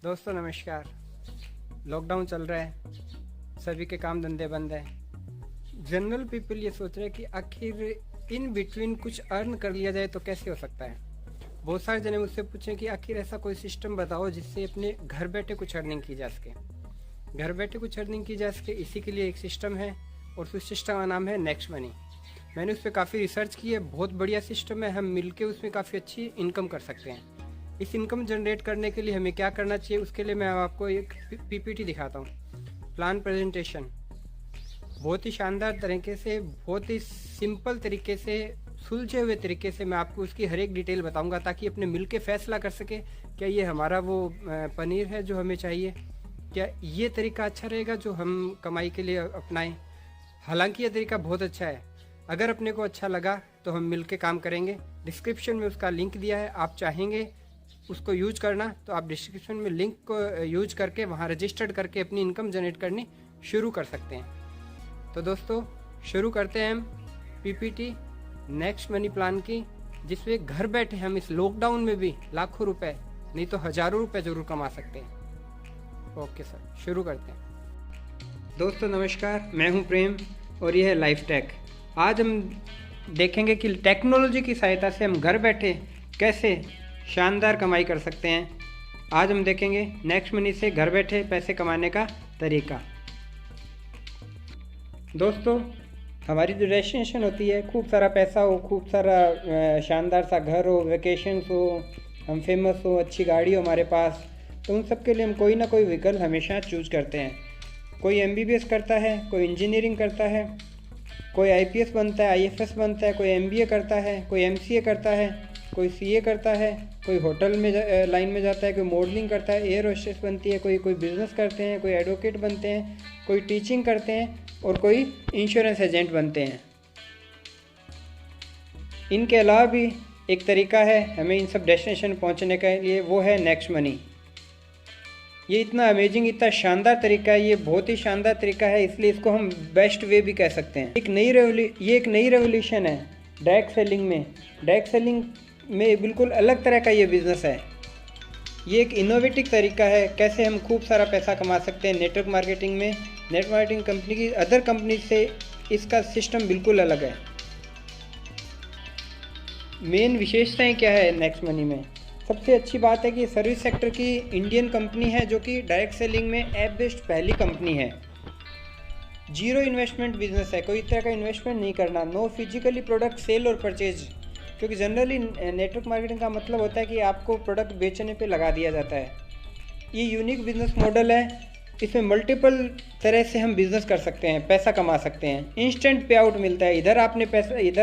दोस्तों नमस्कार। लॉकडाउन चल रहा है, सभी के काम धंधे बंद हैं। जनरल पीपल ये सोच रहे हैं कि आखिर इन बिटवीन कुछ अर्न कर लिया जाए तो कैसे हो सकता है। बहुत सारे जने मुझसे पूछें कि आखिर ऐसा कोई सिस्टम बताओ जिससे अपने घर बैठे कुछ अर्निंग की जा सके। घर बैठे कुछ अर्निंग की जा सके, इसी के लिए एक सिस्टम है और उस सिस्टम का नाम है नेक्स्ट मनी। मैंने उस पर काफ़ी रिसर्च की है, बहुत बढ़िया सिस्टम है। हम मिलके उसमें काफ़ी अच्छी इनकम कर सकते हैं। इस इनकम जनरेट करने के लिए हमें क्या करना चाहिए, उसके लिए मैं आपको एक पीपीटी दिखाता हूँ, प्लान प्रेजेंटेशन। बहुत ही शानदार तरीके से, बहुत ही सिंपल तरीके से, सुलझे हुए तरीके से मैं आपको उसकी हर एक डिटेल बताऊंगा, ताकि अपने मिल के फैसला कर सके क्या ये हमारा वो पनीर है जो हमें चाहिए, क्या ये तरीका अच्छा रहेगा जो हम कमाई के लिए अपनाएं। हालांकि ये तरीका बहुत अच्छा है, अगर अपने को अच्छा लगा तो हम मिल के काम करेंगे। डिस्क्रिप्शन में उसका लिंक दिया है, आप चाहेंगे उसको यूज करना तो आप डिस्क्रिप्शन में लिंक को यूज करके वहाँ रजिस्टर्ड करके अपनी इनकम जनरेट करनी शुरू कर सकते हैं। तो दोस्तों शुरू करते हैं हम पीपीटी नेक्स्ट मनी प्लान की, जिसमें घर बैठे हम इस लॉकडाउन में भी लाखों रुपए नहीं तो हजारों रुपए जरूर कमा सकते हैं। ओके सर, शुरू करते हैं। दोस्तों नमस्कार, मैं हूं प्रेम और यह है लाइफ टेक। आज हम देखेंगे कि टेक्नोलॉजी की सहायता से हम घर बैठे कैसे शानदार कमाई कर सकते हैं। आज हम देखेंगे नेक्स्ट मनी से घर बैठे पैसे कमाने का तरीका। दोस्तों हमारी जो डेस्टिनेशन होती है, खूब सारा पैसा हो, खूब सारा शानदार सा घर हो, वेकेशंस हो, हम फेमस हो, अच्छी गाड़ी हो हमारे पास, तो उन सब के लिए हम कोई ना कोई विकल्प हमेशा चूज करते हैं। कोई एमबीबीएस करता है, कोई इंजीनियरिंग करता है, कोई आईपीएस बनता है, आईएफएस बनता है, कोई एमबीए करता है, कोई एमसीए करता है, कोई सीए करता है, कोई होटल में लाइन में जाता है, कोई मॉडलिंग करता है, एयर होस्टेस बनती है, कोई बिजनेस करते हैं, कोई एडवोकेट बनते हैं, कोई टीचिंग करते हैं और कोई इंश्योरेंस एजेंट बनते हैं। इनके अलावा भी एक तरीका है हमें इन सब डेस्टिनेशन पहुंचने के लिए, वो है नेक्स्ट मनी। ये इतना अमेजिंग, इतना शानदार तरीका है, ये बहुत ही शानदार तरीका है, इसलिए इसको हम बेस्ट वे भी कह सकते हैं। ये एक नई रेवोल्यूशन है डायरेक्ट सेलिंग में। डायरेक्ट सेलिंग में बिल्कुल अलग तरह का ये बिज़नेस है। ये एक इनोवेटिव तरीका है कैसे हम खूब सारा पैसा कमा सकते हैं नेटवर्क मार्केटिंग में। नेटवर्क मार्केटिंग कंपनी की अदर कंपनी से इसका सिस्टम बिल्कुल अलग है। मेन विशेषताएं क्या है नेक्स्ट मनी में? सबसे अच्छी बात है कि सर्विस सेक्टर की इंडियन कंपनी है, जो कि डायरेक्ट सेलिंग में ऐप बेस्ड पहली कंपनी है। जीरो इन्वेस्टमेंट बिजनेस है, कोई तरह का इन्वेस्टमेंट नहीं करना। नो फिजिकली प्रोडक्ट सेल और परचेज, क्योंकि जनरली नेटवर्क मार्केटिंग का मतलब होता है कि आपको प्रोडक्ट बेचने पे लगा दिया जाता है। ये यूनिक बिजनेस मॉडल है, इसमें मल्टीपल तरह से हम बिज़नेस कर सकते हैं, पैसा कमा सकते हैं। इंस्टेंट पे आउट मिलता है, इधर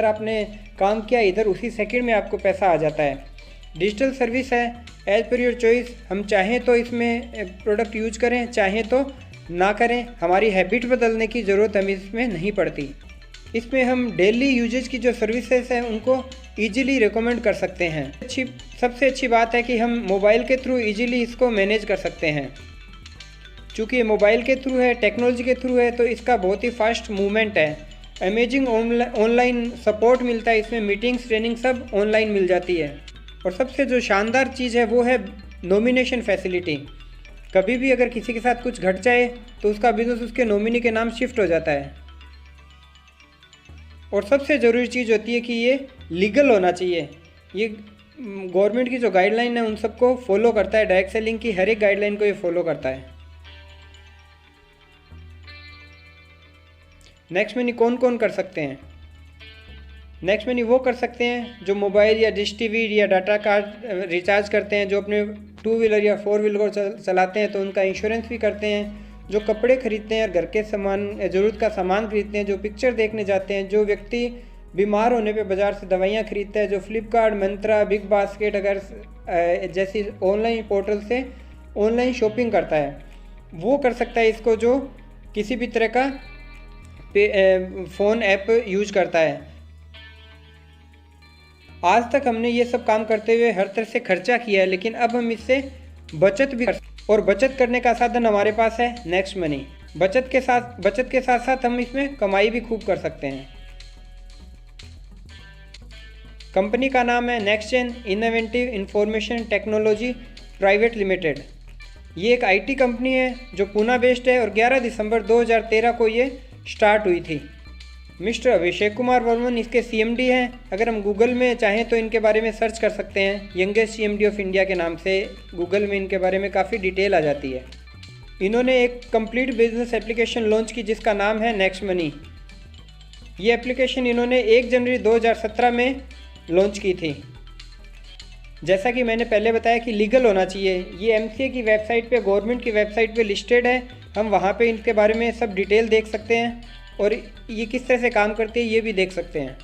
आपने काम किया, इधर उसी सेकंड में आपको पैसा आ जाता है। डिजिटल सर्विस है, एज पर योर चॉइस। हम चाहें तो इसमें प्रोडक्ट यूज करें, चाहें तो ना करें, हमारी हैबिट बदलने की ज़रूरत हमें इसमें नहीं पड़ती। इसमें हम डेली यूजेज की जो सर्विसेज हैं उनको ईजिली रिकमेंड कर सकते हैं। सबसे अच्छी बात है कि हम मोबाइल के थ्रू ईजिली इसको मैनेज कर सकते हैं। चूँकि ये मोबाइल के थ्रू है, टेक्नोलॉजी के थ्रू है, तो इसका बहुत ही फास्ट मूवमेंट है। अमेजिंग ऑनलाइन सपोर्ट मिलता है, इसमें मीटिंग्स, ट्रेनिंग सब ऑनलाइन मिल जाती है। और सबसे जो शानदार चीज़ है वो है नॉमिनेशन फैसिलिटी। कभी भी अगर किसी के साथ कुछ घट जाए तो उसका बिजनेस उसके नॉमिनी के नाम शिफ्ट हो जाता है। और सबसे ज़रूरी चीज़ होती है कि ये लीगल होना चाहिए। ये गवर्नमेंट की जो गाइडलाइन है उन सबको फॉलो करता है। डायरेक्ट सेलिंग की हर एक गाइडलाइन को ये फॉलो करता है। नेक्स्ट मनी कौन कौन कर सकते हैं? नेक्स्ट मनी वो कर सकते हैं जो मोबाइल या डिश टीवी या डाटा कार्ड रिचार्ज करते हैं, जो अपने 2 व्हीलर या 4 व्हीलर को चलाते हैं तो उनका इंश्योरेंस भी करते हैं, जो कपड़े खरीदते हैं और घर के सामान, ज़रूरत का सामान खरीदते हैं, जो पिक्चर देखने जाते हैं, जो व्यक्ति बीमार होने पे बाज़ार से दवाइयाँ खरीदता है, जो फ्लिपकार्ट, मंत्रा, बिग बास्केट अगर जैसी ऑनलाइन पोर्टल से ऑनलाइन शॉपिंग करता है, वो कर सकता है इसको, जो किसी भी तरह का फ़ोन ऐप यूज करता है। आज तक हमने ये सब काम करते हुए हर तरह से खर्चा किया है, लेकिन अब हम इससे बचत भी और बचत करने का साधन हमारे पास है नेक्स्ट मनी। बचत के साथ साथ हम इसमें कमाई भी खूब कर सकते हैं। कंपनी का नाम है next gen innovative information technology private limited. ये एक आईटी कंपनी है जो पूना बेस्ड है और 11 दिसंबर 2013 को ये स्टार्ट हुई थी। मिस्टर अभिषेक कुमार वर्मन इसके सीएमडी हैं। अगर हम गूगल में चाहें तो इनके बारे में सर्च कर सकते हैं, यंगेस्ट सीएमडी ऑफ इंडिया के नाम से गूगल में इनके बारे में काफ़ी डिटेल आ जाती है। इन्होंने एक कंप्लीट बिजनेस एप्लीकेशन लॉन्च की जिसका नाम है नेक्स्ट मनी। ये एप्लीकेशन इन्होंने 1 जनवरी 2017 में लॉन्च की थी। जैसा कि मैंने पहले बताया कि लीगल होना चाहिए। ये एमसीए की वेबसाइट पे, गवर्नमेंट की वेबसाइट पे लिस्टेड है। हम वहाँ पे इनके बारे में सब डिटेल देख सकते हैं और ये किस तरह से काम करती है ये भी देख सकते हैं।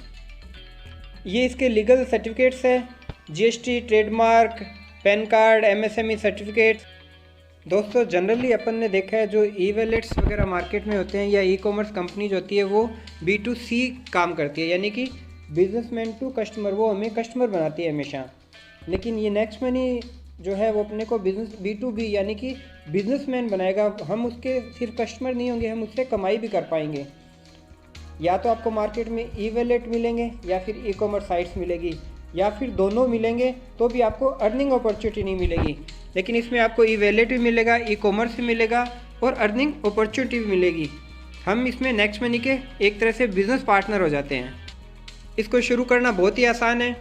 ये इसके लीगल सर्टिफिकेट्स है, GST, trademark, pan card, MSME certificate. दोस्तों जनरली अपन ने देखा है जो ई वॉलेट्स वगैरह मार्केट में होते हैं या ई कॉमर्स कंपनी जो होती है वो B2C काम करती है, यानी कि बिजनेसमैन टू कस्टमर, वो हमें कस्टमर बनाती है हमेशा। लेकिन ये नेक्स्ट मनी जो है वो अपने को बिजनेस B2B यानी कि बिजनेसमैन बनाएगा। हम उसके सिर्फ कस्टमर नहीं होंगे, हम उससे कमाई भी कर पाएंगे। या तो आपको मार्केट में ई वॉलेट मिलेंगे या फिर ई कॉमर्स साइट्स मिलेगी या फिर दोनों मिलेंगे तो भी आपको अर्निंग अपॉर्चुनिटी नहीं मिलेगी। लेकिन इसमें आपको ई वॉलेट भी मिलेगा, ई कॉमर्स भी मिलेगा और अर्निंग अपॉर्चुनिटी भी मिलेगी। हम इसमें नेक्स्ट मनी के एक तरह से बिजनेस पार्टनर हो जाते हैं। इसको शुरू करना बहुत ही आसान है।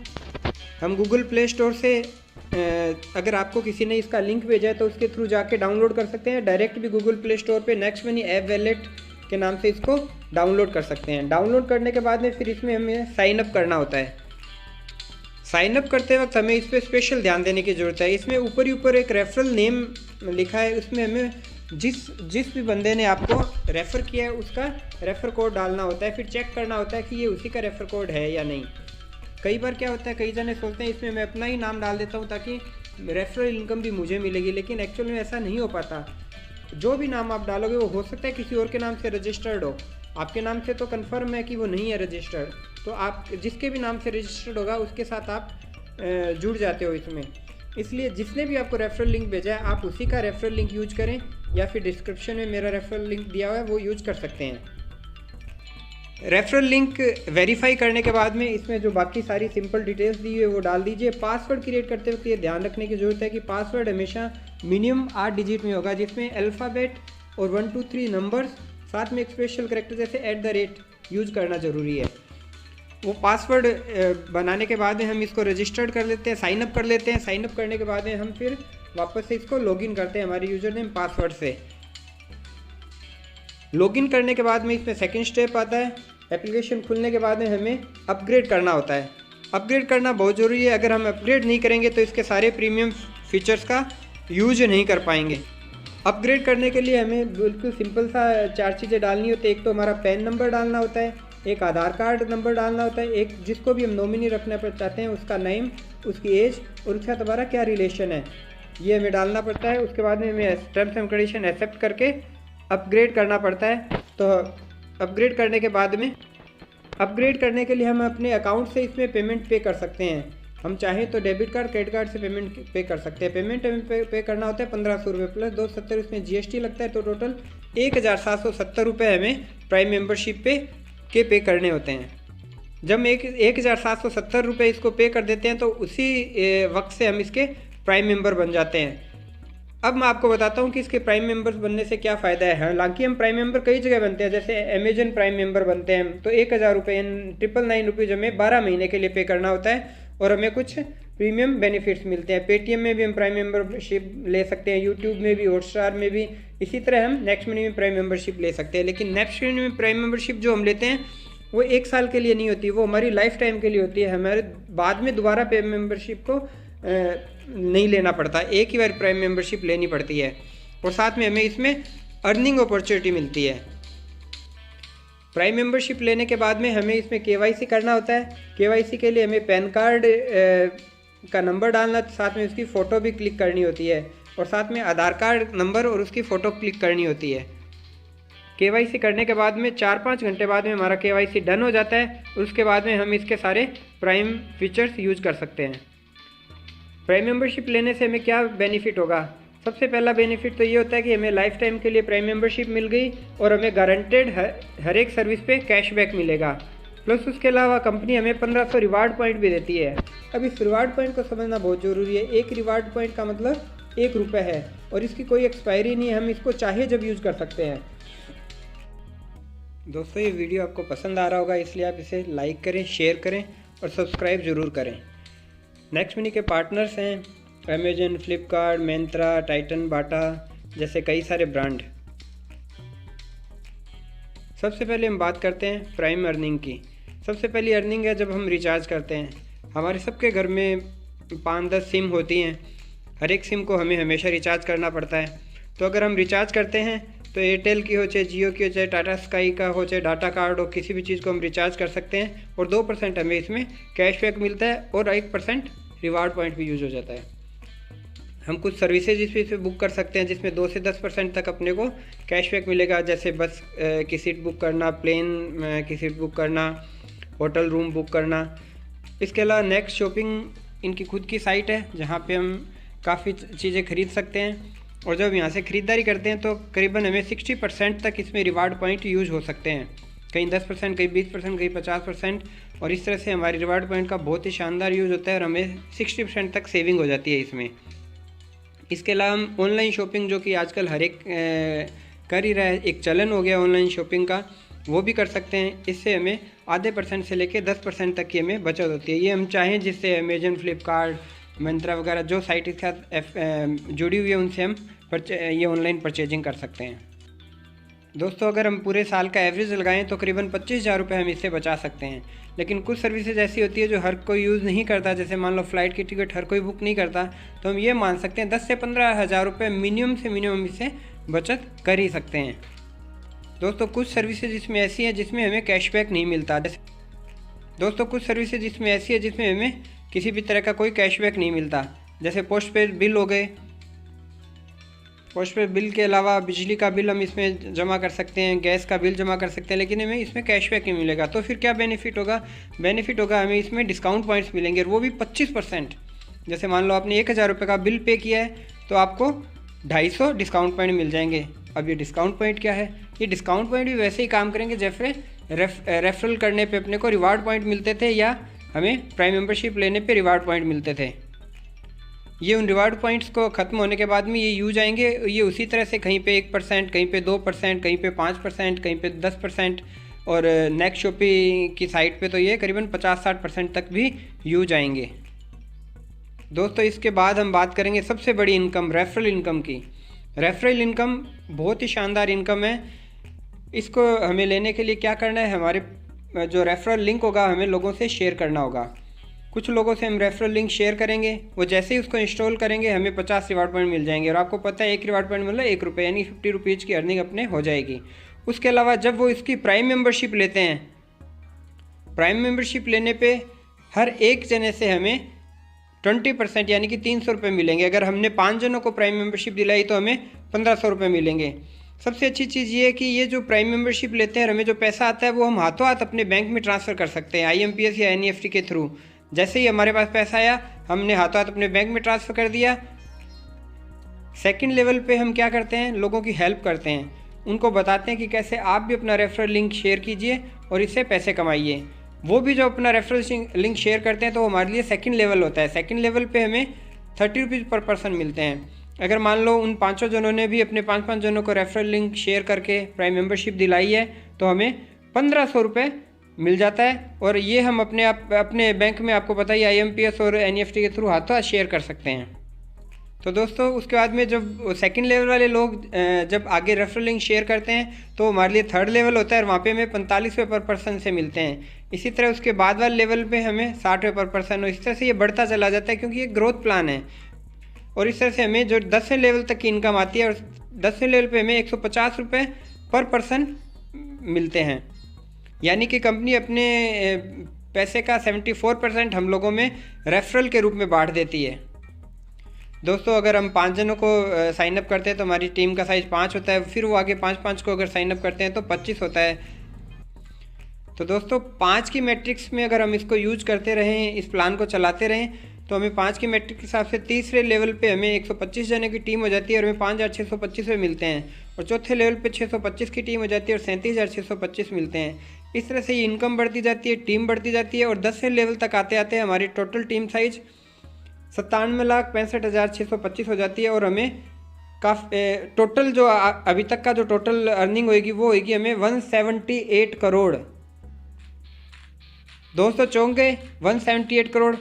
हम गूगल प्ले स्टोर से अगर आपको किसी ने इसका लिंक भेजा है तो उसके थ्रू जाके डाउनलोड कर सकते हैं। डायरेक्ट भी गूगल प्ले स्टोर पे नेक्स्ट मनी ऐप वॉलेट के नाम से इसको डाउनलोड कर सकते हैं। डाउनलोड करने के बाद में फिर इसमें हमें साइन अप करना होता है। साइन अप करते वक्त हमें इस पर स्पेशल ध्यान देने की ज़रूरत है। इसमें ऊपर ही ऊपर एक रेफरल नेम लिखा है, उसमें हमें जिस भी बंदे ने आपको रेफ़र किया है उसका रेफ़र कोड डालना होता है। फिर चेक करना होता है कि ये उसी का रेफ़र कोड है या नहीं। कई बार क्या होता है, कई जने सोचते हैं इसमें मैं अपना ही नाम डाल देता हूँ ताकि रेफरल इनकम भी मुझे मिलेगी, लेकिन एक्चुअल में ऐसा नहीं हो पाता। जो भी नाम आप डालोगे वो हो सकता है किसी और के नाम से रजिस्टर्ड हो, आपके नाम से तो कंफर्म है कि वो नहीं है रजिस्टर्ड। तो आप जिसके भी नाम से रजिस्टर्ड होगा उसके साथ आप जुड़ जाते हो इसमें। इसलिए जिसने भी आपको रेफरल लिंक भेजा है आप उसी का रेफरल लिंक यूज करें या फिर डिस्क्रिप्शन में मेरा रेफरल लिंक दिया हुआ है वो यूज कर सकते हैं। रेफरल लिंक वेरीफाई करने के बाद में इसमें जो बाकी सारी सिंपल डिटेल्स दी हुई है वो डाल दीजिए। पासवर्ड क्रिएट करते वक्त ये ध्यान रखने की ज़रूरत है कि पासवर्ड हमेशा मिनिमम 8 डिजिट में होगा, जिसमें अल्फ़ाबेट और 1 2 3 नंबर्स साथ में एक स्पेशल कैरेक्टर जैसे @ यूज करना ज़रूरी है। वो पासवर्ड बनाने के बाद में हम इसको रजिस्टर्ड कर लेते हैं, साइन अप कर लेते हैं। साइन अप करने के बाद में हम फिर वापस से इसको लॉगिन करते हैं हमारे यूज़र नेम पासवर्ड से। लॉगिन करने के बाद में इसमें सेकंड स्टेप आता है। एप्लीकेशन खुलने के बाद में हमें अपग्रेड करना होता है। अपग्रेड करना बहुत ज़रूरी है। अगर हम अपग्रेड नहीं करेंगे तो इसके सारे प्रीमियम फीचर्स का यूज नहीं कर पाएंगे। अपग्रेड करने के लिए हमें बिल्कुल सिंपल सा 4 चीज़ें डालनी होती है। एक तो हमारा पैन नंबर डालना होता है, एक आधार कार्ड नंबर डालना होता है, एक जिसको भी हम नॉमिनी रखना चाहते हैं उसका नेम, उसकी एज और उसका हमारा क्या रिलेशन है ये हमें डालना पड़ता है। उसके बाद में हमें टर्म्स एंड कंडीशन एक्सेप्ट करके अपग्रेड करना पड़ता है। तो अपग्रेड करने के बाद में अपग्रेड करने के लिए हम अपने अकाउंट से इसमें पेमेंट पे कर सकते हैं। हम चाहें तो डेबिट कार्ड, क्रेडिट कार्ड से पेमेंट पे कर सकते हैं। पेमेंट हमें पे करना होता है 1500 रुपये प्लस 270 उसमें GST लगता है, तो टोटल 1770 रुपये हमें प्राइम मेंबरशिप पे करने होते हैं। जब हम 1770 रुपये इसको पे कर देते हैं तो उसी वक्त से हम इसके प्राइम मेंबर बन जाते हैं। अब मैं आपको बताता हूँ कि इसके प्राइम मेंबर्स बनने से क्या फ़ायदा है। हालांकि हम प्राइम मेंबर कई जगह बनते हैं, जैसे अमेजन प्राइम मेंबर बनते हैं तो 1000 रुपये 999 रुपीज़ हमें 12 महीने के लिए पे करना होता है और हमें कुछ प्रीमियम बेनिफिट्स मिलते हैं। पेटीएम में भी हम प्राइम मेंबरशिप ले सकते हैं, यूट्यूब में भी, हॉटस्टार में भी। इसी तरह हम नेक्स्ट मनी में प्राइम मेंबरशिप ले सकते हैं। लेकिन नेक्स्ट मनी में प्राइम मेंबरशिप जो हम लेते हैं वो 1 साल के लिए नहीं होती, वो हमारी लाइफ टाइम के लिए होती है। हमारे बाद में दोबारा प्राइम मेंबरशिप को नहीं लेना पड़ता, एक ही बार प्राइम मेंबरशिप लेनी पड़ती है और साथ में हमें इसमें अर्निंग अपॉर्चुनिटी मिलती है। प्राइम मेंबरशिप लेने के बाद में हमें इसमें KYC करना होता है। KYC के लिए हमें पैन कार्ड का नंबर डालना, साथ में उसकी फ़ोटो भी क्लिक करनी होती है और साथ में आधार कार्ड नंबर और उसकी फ़ोटो क्लिक करनी होती है। KYC करने के बाद में 4-5 घंटे बाद में हमारा KYC डन हो जाता है और उसके बाद में हम इसके सारे प्राइम फीचर्स यूज कर सकते हैं। प्राइम मेंबरशिप लेने से हमें क्या बेनिफिट होगा? सबसे पहला बेनिफिट तो ये होता है कि हमें लाइफ टाइम के लिए प्राइम मेंबरशिप मिल गई और हमें गारंटेड हर एक सर्विस पे कैशबैक मिलेगा। प्लस उसके अलावा कंपनी हमें 1500 रिवार्ड पॉइंट भी देती है। अब इस रिवार्ड पॉइंट को समझना बहुत ज़रूरी है। एक रिवार्ड पॉइंट का मतलब ₹1 है और इसकी कोई एक्सपायरी नहीं है, हम इसको चाहे जब यूज़ कर सकते हैं। दोस्तों ये वीडियो आपको पसंद आ रहा होगा, इसलिए आप इसे लाइक करें, शेयर करें और सब्सक्राइब ज़रूर करें। नेक्स्ट मनी के पार्टनर्स हैं अमेजन, फ्लिपकार्ट, मिंत्रा, टाइटन, बाटा जैसे कई सारे ब्रांड। सबसे पहले हम बात करते हैं प्राइम अर्निंग की। सबसे पहली अर्निंग है जब हम रिचार्ज करते हैं। हमारे सबके घर में 5-10 सिम होती हैं, हर एक सिम को हमें हमेशा रिचार्ज करना पड़ता है। तो अगर हम रिचार्ज करते हैं तो एयरटेल की हो, चाहे जियो की हो, चाहे टाटा स्काई का हो, चाहे डाटा कार्ड हो, किसी भी चीज़ को हम रिचार्ज कर सकते हैं और 2% हमें इसमें कैशबैक मिलता है और 1% रिवार्ड पॉइंट भी यूज़ हो जाता है। हम कुछ सर्विसेज इसमें बुक कर सकते हैं जिसमें 2 से 10% तक अपने को कैशबैक मिलेगा, जैसे बस की सीट बुक करना, प्लेन की सीट बुक करना, होटल रूम बुक करना। इसके अलावा नेक्स्ट शॉपिंग इनकी खुद की साइट है जहाँ पे हम काफ़ी चीज़ें खरीद सकते हैं और जब यहाँ से ख़रीदारी करते हैं तो करीबन हमें 60% तक इसमें रिवार्ड पॉइंट यूज़ हो सकते हैं, कहीं 10%, कहीं 20%, कहीं 50%। और इस तरह से हमारे रिवार्ड पॉइंट का बहुत ही शानदार यूज़ होता है और हमें 60% तक सेविंग हो जाती है इसमें। इसके अलावा हम ऑनलाइन शॉपिंग, जो कि आजकल हर एक कर ही रहा है, एक चलन हो गया ऑनलाइन शॉपिंग का, वो भी कर सकते हैं। इससे हमें आधे % से लेकर 10% तक की हमें बचत होती है। ये हम चाहें जिससे अमेजन, फ्लिपकार्ट, मिंत्रा वगैरह जो साइट के साथ जुड़ी हुई है उनसे हम ये ऑनलाइन परचेजिंग कर सकते हैं। दोस्तों अगर हम पूरे साल का एवरेज लगाएं तो करीबन 25,000 रुपये हम इससे बचा सकते हैं। लेकिन कुछ सर्विसेज ऐसी होती है जो हर कोई यूज़ नहीं करता, जैसे मान लो फ़्लाइट की टिकट हर कोई बुक नहीं करता, तो हम ये मान सकते हैं 10 से 15,000 रुपये मिनिमम से मिनिमम इससे बचत कर ही सकते हैं। दोस्तों कुछ सर्विसेज इसमें ऐसी हैं जिसमें हमें कैशबैक नहीं मिलता। दोस्तों कुछ सर्विसेज इसमें ऐसी है जिसमें हमें किसी भी तरह का कोई कैशबैक नहीं मिलता, जैसे पोस्ट पेड बिल हो गए। पोस्ट पेड बिल के अलावा बिजली का बिल हम इसमें जमा कर सकते हैं, गैस का बिल जमा कर सकते हैं, लेकिन हमें इसमें कैशबैक नहीं मिलेगा। तो फिर क्या बेनिफिट होगा? बेनिफिट होगा हमें इसमें डिस्काउंट पॉइंट्स मिलेंगे और वो भी 25%। जैसे मान लो आपने 1,000 रुपये का बिल पे किया है तो आपको 250 डिस्काउंट पॉइंट मिल जाएंगे। अब ये डिस्काउंट पॉइंट क्या है? ये डिस्काउंट पॉइंट भी वैसे ही काम करेंगे जैसे रेफरल करने पे अपने को रिवार्ड पॉइंट मिलते थे या हमें प्राइम मेंबरशिप लेने पे रिवार्ड पॉइंट मिलते थे। ये उन रिवार्ड पॉइंट्स को ख़त्म होने के बाद में ये यूज आएंगे। ये उसी तरह से कहीं पे 1%, कहीं पे 2%, कहीं पे 5%, कहीं पे 10% और नेक्स्ट शॉपिंग की साइट पे तो ये करीबन 50-60% तक भी यूज आएंगे। दोस्तों इसके बाद हम बात करेंगे सबसे बड़ी इनकम, रेफरल इनकम की। रेफरल इनकम बहुत ही शानदार इनकम है। इसको हमें लेने के लिए क्या करना है, हमारे जो रेफरल लिंक होगा हमें लोगों से शेयर करना होगा। कुछ लोगों से हम रेफरल लिंक शेयर करेंगे, वो जैसे ही उसको इंस्टॉल करेंगे हमें 50 रिवार्ड पॉइंट मिल जाएंगे और आपको पता है एक रिवार्ड पॉइंट मतलब ₹1 यानी 50 रुपीज़ की अर्निंग अपने हो जाएगी। उसके अलावा जब वो इसकी प्राइम मेंबरशिप लेते हैं, प्राइम मेंबरशिप लेने पे हर एक जने से हमें 20% यानी कि 300 रुपये मिलेंगे। अगर हमने 5 जनों को प्राइम मेंबरशिप दिलाई तो हमें 1500 रुपये मिलेंगे। सबसे अच्छी चीज़ ये है कि ये जो प्राइम मेंबरशिप लेते हैं हमें जो पैसा आता है वो हम हाथों हाथ अपने बैंक में ट्रांसफ़र कर सकते हैं IMPS या NEFT के थ्रू। जैसे ही हमारे पास पैसा आया हमने हाथों हाथ अपने बैंक में ट्रांसफ़र कर दिया। सेकंड लेवल पे हम क्या करते हैं, लोगों की हेल्प करते हैं, उनको बताते हैं कि कैसे आप भी अपना रेफरल लिंक शेयर कीजिए और इससे पैसे कमाइए। वो भी जो अपना रेफरल लिंक शेयर करते हैं तो हमारे लिए सेकंड लेवल होता है। सेकंड लेवल पे हमें 30 रुपीज़ पर पर्सन मिलते हैं। अगर मान लो उन 5 जनों ने भी अपने 5-5 जनों को रेफरल लिंक शेयर करके प्राइम मेंबरशिप दिलाई है तो हमें 1500 रुपये मिल जाता है और ये हम अपने बैंक में आपको पता ही IMPS और NEFT के थ्रू हाथों हाथ शेयर कर सकते हैं। तो दोस्तों उसके बाद में जब सेकंड लेवल वाले लोग जब आगे रेफरल लिंक शेयर करते हैं तो हमारे लिए थर्ड लेवल होता है और वहाँ पे हमें 45 रुपये पर पर्सन से मिलते हैं। इसी तरह उसके बाद वाले लेवल पे हमें 60 रुपये पर पर्सन, और इस तरह से ये बढ़ता चला जाता है क्योंकि ये ग्रोथ प्लान है। और इस तरह से हमें जो 10वें लेवल तक की इनकम आती है और 10वें लेवल पे हमें 150 रुपये पर पर्सन मिलते हैं। यानी कि कंपनी अपने पैसे का 74% हम लोगों में रेफरल के रूप में बांट देती है। दोस्तों अगर हम 5 जनों को साइन अप करते हैं तो हमारी टीम का साइज़ 5 होता है, फिर वो आगे 5-5 को अगर साइन अप करते हैं तो 25 होता है। तो दोस्तों 5 की मैट्रिक्स में अगर हम इसको यूज करते रहें, इस प्लान को चलाते रहें तो हमें 5 की मैट्रिक के हिसाब से तीसरे लेवल पे हमें 125 जने की टीम हो जाती है और हमें 5,625 रुपये मिलते हैं। और चौथे लेवल पे 625 की टीम हो जाती है और 37,625 मिलते हैं। इस तरह से ये इनकम बढ़ती जाती है, टीम बढ़ती जाती है और 10वें लेवल तक आते आते हमारी टोटल टीम साइज 97,65,625 हो जाती है और हमें टोटल जो अभी तक का जो टोटल अर्निंग होएगी वो होएगी हमें 178 करोड़। दोस्तों चौंक गए, 178 करोड़,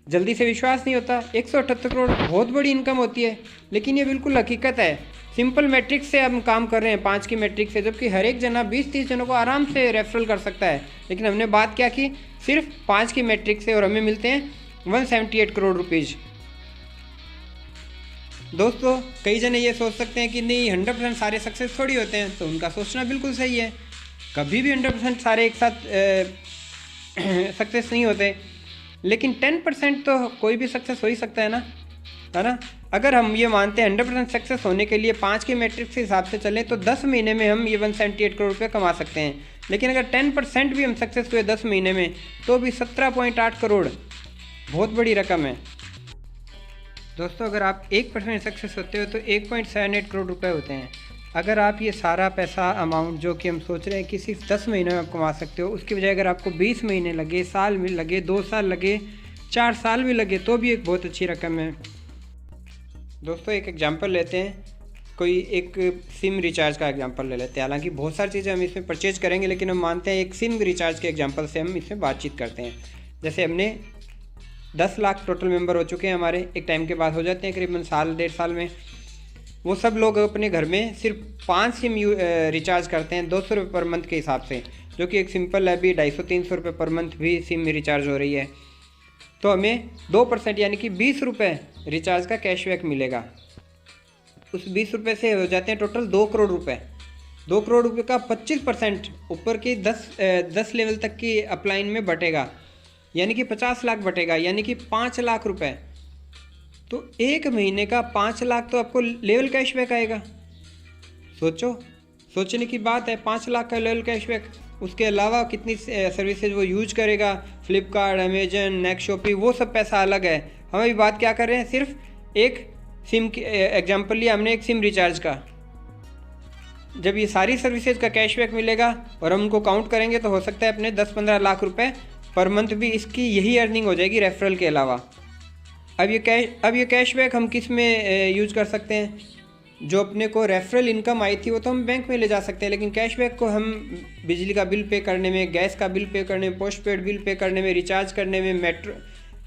जल्दी से विश्वास नहीं होता। 178 करोड़ बहुत बड़ी इनकम होती है, लेकिन ये बिल्कुल हकीकत है। सिंपल मैट्रिक्स से हम काम कर रहे हैं, 5 की मैट्रिक्स से, जबकि हर एक जना 20-30 जनों को आराम से रेफरल कर सकता है। लेकिन हमने बात क्या की, सिर्फ 5 की मैट्रिक्स से, और हमें मिलते हैं 178 करोड़ रुपीज़। दोस्तों कई जने ये सोच सकते हैं कि नहीं 100% सारे सक्सेस थोड़ी होते हैं, तो उनका सोचना बिल्कुल सही है। कभी भी 100% सारे एक साथ सक्सेस नहीं होते, लेकिन 10% तो कोई भी सक्सेस हो ही सकता है ना। अगर हम ये मानते हैं 100% सक्सेस होने के लिए 5 के मैट्रिक्स के हिसाब से चलें तो 10 महीने में हम ये 178 करोड़ रुपये कमा सकते हैं। लेकिन अगर 10% भी हम सक्सेस हुए 10 महीने में तो भी 17.8 करोड़ बहुत बड़ी रकम है। दोस्तों अगर आप 1% सक्सेस होते हो तो 1.78 करोड़ रुपए होते हैं। अगर आप ये सारा पैसा अमाउंट जो कि हम सोच रहे हैं कि सिर्फ 10 महीने में आप कमा सकते हो, उसकी बजाय अगर आपको 20 महीने लगे, साल में लगे, 2 साल लगे, 4 साल भी लगे, तो भी एक बहुत अच्छी रकम है। दोस्तों एक एग्जांपल लेते हैं, कोई एक सिम रिचार्ज का एग्जांपल ले लेते हैं। हालांकि बहुत सारी चीज़ें हम इसमें परचेज करेंगे, लेकिन हम मानते हैं एक सिम रिचार्ज के एग्जांपल से हम इसमें बातचीत करते हैं। जैसे हमने 10 लाख टोटल मेंबर हो चुके हैं हमारे, एक टाइम के बाद हो जाते हैं करीबन साल 1.5 साल में। वो सब लोग अपने घर में सिर्फ 5 सिम रिचार्ज करते हैं 200 रुपये पर मंथ के हिसाब से, जो कि एक सिंपल है। अभी 250-300 रुपये पर मंथ भी सिम रिचार्ज हो रही है। तो हमें 2% यानी कि 20 रुपये रिचार्ज का कैशबैक मिलेगा। उस 20 रुपये से हो जाते हैं टोटल 2 करोड़ रुपये। 2 करोड़ रुपये का 25% ऊपर की 10 लेवल तक की अपलाइन में बटेगा, यानी कि 50 लाख बटेगा, यानी कि 5 लाख रुपए। तो एक महीने का 5 लाख तो आपको लेवल कैशबैक आएगा। सोचने की बात है, 5 लाख का लेवल कैशबैक। उसके अलावा कितनी सर्विसेज वो यूज करेगा, फ्लिपकार्ट, अमेजन, नेक्स्ट शॉपी, वो सब पैसा अलग है। हम अभी बात क्या कर रहे हैं, सिर्फ एक सिम की एग्जाम्पल लिया हमने, एक सिम रिचार्ज का। जब ये सारी सर्विसेज का कैशबैक मिलेगा और हम उनको काउंट करेंगे तो हो सकता है अपने 10-15 लाख रुपए पर मंथ भी इसकी यही अर्निंग हो जाएगी रेफरल के अलावा। अब ये कैशबैक हम किस में यूज कर सकते हैं? जो अपने को रेफरल इनकम आई थी वो तो हम बैंक में ले जा सकते हैं, लेकिन कैशबैक को हम बिजली का बिल पे करने में, गैस का बिल पे करने में, पोस्टपेड बिल पे करने में, रिचार्ज करने में,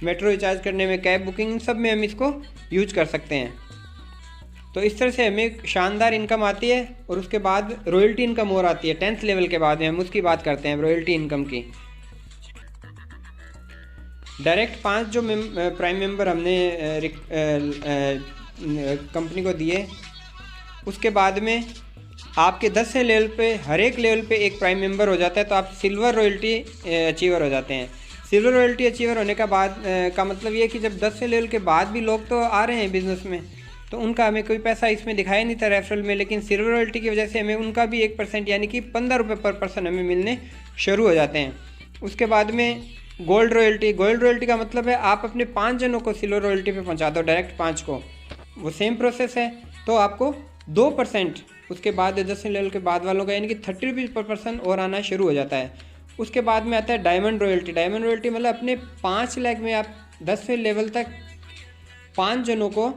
मेट्रो रिचार्ज करने में, कैब बुकिंग, इन सब में हम इसको यूज कर सकते हैं। तो इस तरह से हमें शानदार इनकम आती है। और उसके बाद रॉयल्टी इनकम और आती है 10th लेवल के बाद में, हम उसकी बात करते हैं रॉयल्टी इनकम की। डायरेक्ट 5 जो प्राइम मेंबर हमने कंपनी को दिए, उसके बाद में आपके 10 से लेवल पे, हर एक लेवल पे एक प्राइम मेंबर हो जाता है, तो आप सिल्वर रॉयल्टी अचीवर हो जाते हैं। सिल्वर रॉयल्टी अचीवर होने का बाद का मतलब ये है कि जब 10 से लेवल के बाद भी लोग तो आ रहे हैं बिजनेस में, तो उनका हमें कोई पैसा इसमें दिखाया नहीं था रेफरल में, लेकिन सिल्वर रॉयल्टी की वजह से हमें उनका भी 1% यानी कि 15 रुपये पर पर्सन हमें मिलने शुरू हो जाते हैं। उसके बाद में गोल्ड रॉयल्टी का मतलब है आप अपने 5 जनों को सिल्वर रॉयल्टी पे पहुंचा दो, डायरेक्ट 5 को, वो सेम प्रोसेस है, तो आपको 2% उसके बाद 10 लेवल के बाद वालों का यानी कि 30 रुपीज़ पर पर्सन और आना शुरू हो जाता है। उसके बाद में आता है डायमंड रॉयल्टी मतलब अपने 5 लाख में आप 10 लेवल तक 5 जनों को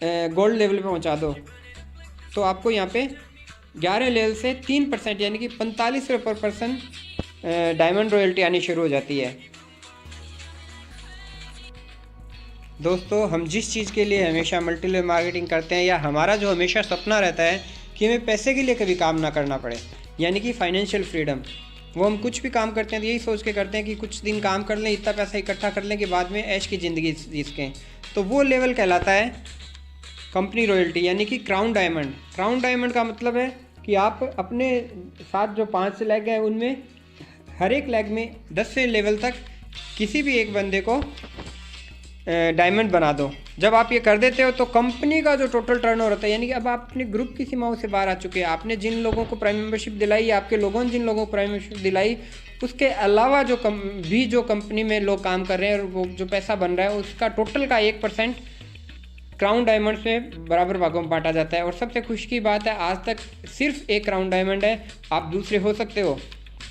गोल्ड लेवल पे पहुंचा दो, तो आपको यहाँ पे 11 लेवल से 3% यानी कि 45 रुपये पर पर्सन डायमंड रॉयल्टी आनी शुरू हो जाती है। दोस्तों हम जिस चीज़ के लिए हमेशा मल्टी लेवल मार्केटिंग करते हैं, या हमारा जो हमेशा सपना रहता है कि हमें पैसे के लिए कभी काम ना करना पड़े, यानी कि फाइनेंशियल फ्रीडम, वो हम कुछ भी काम करते हैं तो यही सोच के करते हैं कि कुछ दिन काम कर लें, इतना पैसा इकट्ठा कर लें कि बाद में ऐश की ज़िंदगी जी सकें। तो वो लेवल कहलाता है कंपनी रॉयल्टी, यानी कि क्राउन डायमंड का मतलब है कि आप अपने साथ जो 5 लेग हैं उनमें हर एक लेग में 10 लेवल तक किसी भी एक बंदे को डायमंड बना दो। जब आप ये कर देते हो तो कंपनी का जो टोटल टर्नओवर होता है, यानी कि अब आप अपने ग्रुप की सीमाओं से बाहर आ चुके हैं। आपने जिन लोगों को प्राइम मेंबरशिप दिलाई, आपके लोगों ने जिन लोगों को प्राइम मेंबरशिप दिलाई, उसके अलावा जो कंपनी में लोग काम कर रहे हैं और वो जो पैसा बन रहा है उसका टोटल का 1% क्राउन डायमंड से बराबर भागों में बांटा जाता है। और सबसे खुशी की बात है, आज तक सिर्फ एक क्राउन डायमंड है, आप दूसरे हो सकते हो।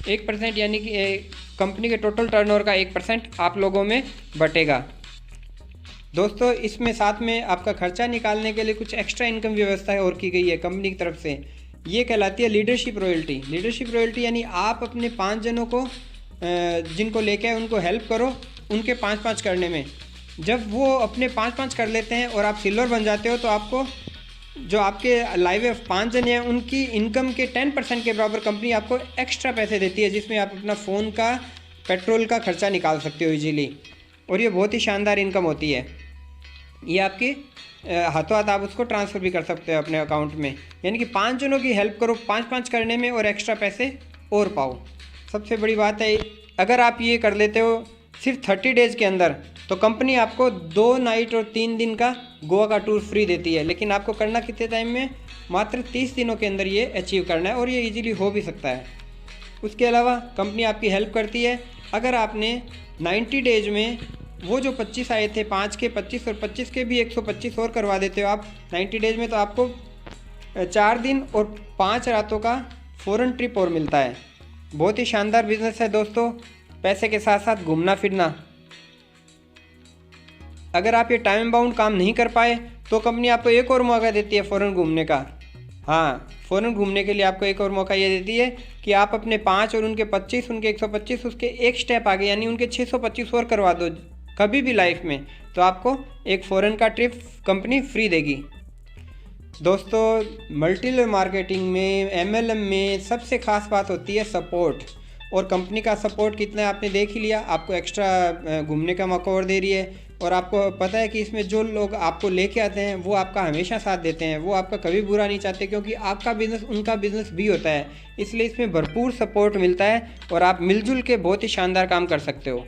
1% यानी कि कंपनी के टोटल टर्नओवर का 1% आप लोगों में बटेगा। दोस्तों इसमें साथ में आपका खर्चा निकालने के लिए कुछ एक्स्ट्रा इनकम व्यवस्था और की गई है कंपनी की तरफ से। ये कहलाती है लीडरशिप रॉयल्टी। लीडरशिप रॉयल्टी यानी आप अपने 5 जनों को जिनको लेके आए उनको हेल्प करो उनके 5-5 करने में। जब वो अपने 5-5 कर लेते हैं और आप सिल्वर बन जाते हो तो आपको जो आपके लाइव 5 जने हैं उनकी इनकम के 10% के बराबर कंपनी आपको एक्स्ट्रा पैसे देती है, जिसमें आप अपना फ़ोन का पेट्रोल का खर्चा निकाल सकते हो इजीली। और ये बहुत ही शानदार इनकम होती है। ये आपकी हाथों हाथ आप उसको ट्रांसफ़र भी कर सकते हो अपने अकाउंट में। यानी कि 5 जनों की हेल्प करो 5-5 करने में और एक्स्ट्रा पैसे और पाओ। सबसे बड़ी बात है अगर आप ये कर लेते हो सिर्फ 30 डेज़ के अंदर तो कंपनी आपको 2 नाइट और 3 दिन का गोवा का टूर फ्री देती है। लेकिन आपको करना कितने टाइम में? मात्र 30 दिनों के अंदर ये अचीव करना है और ये इजीली हो भी सकता है। उसके अलावा कंपनी आपकी हेल्प करती है अगर आपने 90 डेज़ में वो जो 25 आए थे 5 के 25 और 25 के भी 125 और करवा देते हो आप 90 डेज़ में, तो आपको 4 दिन और 5 रातों का फ़ॉरेन ट्रिप और मिलता है। बहुत ही शानदार बिजनेस है दोस्तों। पैसे के साथ साथ घूमना फिरना। अगर आप ये टाइम बाउंड काम नहीं कर पाए तो कंपनी आपको एक और मौका देती है फ़ॉरेन घूमने का। हाँ, फ़ॉरेन घूमने के लिए आपको एक और मौका ये देती है कि आप अपने 5 और उनके 25 उनके 125 उसके एक स्टेप आगे यानी उनके 625 और करवा दो कभी भी लाइफ में, तो आपको एक फ़ॉरेन का ट्रिप कंपनी फ्री देगी। दोस्तों मल्टी लेवल मार्केटिंग में MLM में सबसे ख़ास बात होती है सपोर्ट। और कंपनी का सपोर्ट कितना है आपने देख ही लिया। आपको एक्स्ट्रा घूमने का मौका और दे रही है और आपको पता है कि इसमें जो लोग आपको लेके आते हैं वो आपका हमेशा साथ देते हैं, वो आपका कभी बुरा नहीं चाहते, क्योंकि आपका बिज़नेस उनका बिज़नेस भी होता है। इसलिए इसमें भरपूर सपोर्ट मिलता है और आप मिलजुल के बहुत ही शानदार काम कर सकते हो।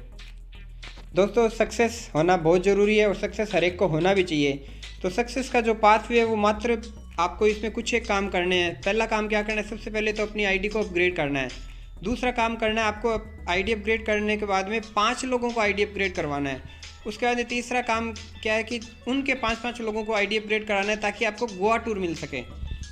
दोस्तों सक्सेस होना बहुत ज़रूरी है और सक्सेस हर एक को होना भी चाहिए। तो सक्सेस का जो पाथवे है वो मात्र आपको इसमें कुछ एक काम करने हैं। पहला काम क्या करना है? सबसे पहले तो अपनी आईडी को अपग्रेड करना है। दूसरा काम करना है आपको आईडी अपग्रेड करने के बाद में 5 लोगों को आईडी अपग्रेड करवाना है। उसके बाद तीसरा काम क्या है कि उनके 5-5 लोगों को आईडी अपग्रेड कराना है ताकि आपको गोवा टूर मिल सके।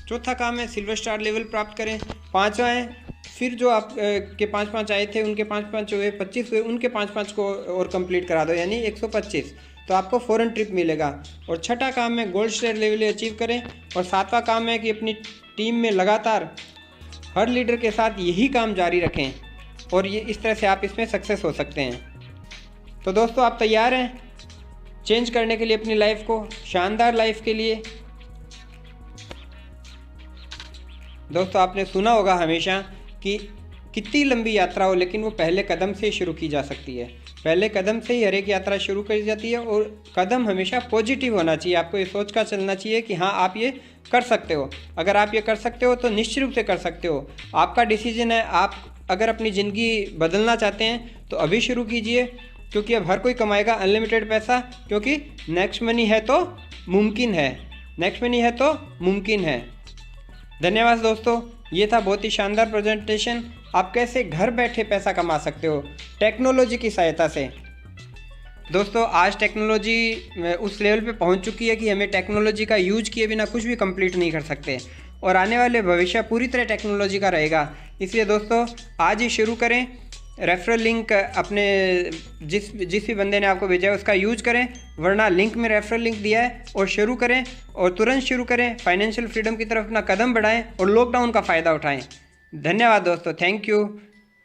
चौथा काम है सिल्वर स्टार लेवल प्राप्त करें। 5वां है फिर जो आप के 5-5 आए थे उनके 5-5 हुए 25 हुए उनके 5-5 को और कंप्लीट करा दो यानी 125, तो आपको फ़ॉरेन ट्रिप मिलेगा। और छठा काम है गोल्ड स्टार लेवल अचीव करें। और 7वां काम है कि अपनी टीम में लगातार हर लीडर के साथ यही काम जारी रखें और ये इस तरह से आप इसमें सक्सेस हो सकते हैं। तो दोस्तों आप तैयार हैं चेंज करने के लिए अपनी लाइफ को, शानदार लाइफ के लिए? दोस्तों आपने सुना होगा हमेशा कि कितनी लंबी यात्रा हो लेकिन वो पहले कदम से शुरू की जा सकती है। पहले कदम से ही हर एक यात्रा शुरू करी जाती है और कदम हमेशा पॉजिटिव होना चाहिए। आपको ये सोच कर चलना चाहिए कि हाँ आप ये कर सकते हो। अगर आप ये कर सकते हो तो निश्चित रूप से कर सकते हो। आपका डिसीजन है। आप अगर अपनी ज़िंदगी बदलना चाहते हैं तो अभी शुरू कीजिए, क्योंकि अब हर कोई कमाएगा अनलिमिटेड पैसा, क्योंकि नेक्स्ट मनी है तो मुमकिन है। नेक्स्ट मनी है तो मुमकिन है। धन्यवाद दोस्तों, ये था बहुत ही शानदार प्रेजेंटेशन। आप कैसे घर बैठे पैसा कमा सकते हो टेक्नोलॉजी की सहायता से। दोस्तों आज टेक्नोलॉजी उस लेवल पे पहुंच चुकी है कि हमें टेक्नोलॉजी का यूज किए बिना कुछ भी कंप्लीट नहीं कर सकते और आने वाले भविष्य पूरी तरह टेक्नोलॉजी का रहेगा। इसलिए दोस्तों आज ही शुरू करें। रेफरल लिंक अपने जिस भी बंदे ने आपको भेजा है उसका यूज करें, वरना लिंक में रेफरल लिंक दिया है, और शुरू करें और तुरंत शुरू करें। फाइनेंशियल फ्रीडम की तरफ अपना कदम बढ़ाएं और लॉकडाउन का फ़ायदा उठाएं। धन्यवाद दोस्तों, थैंक यू।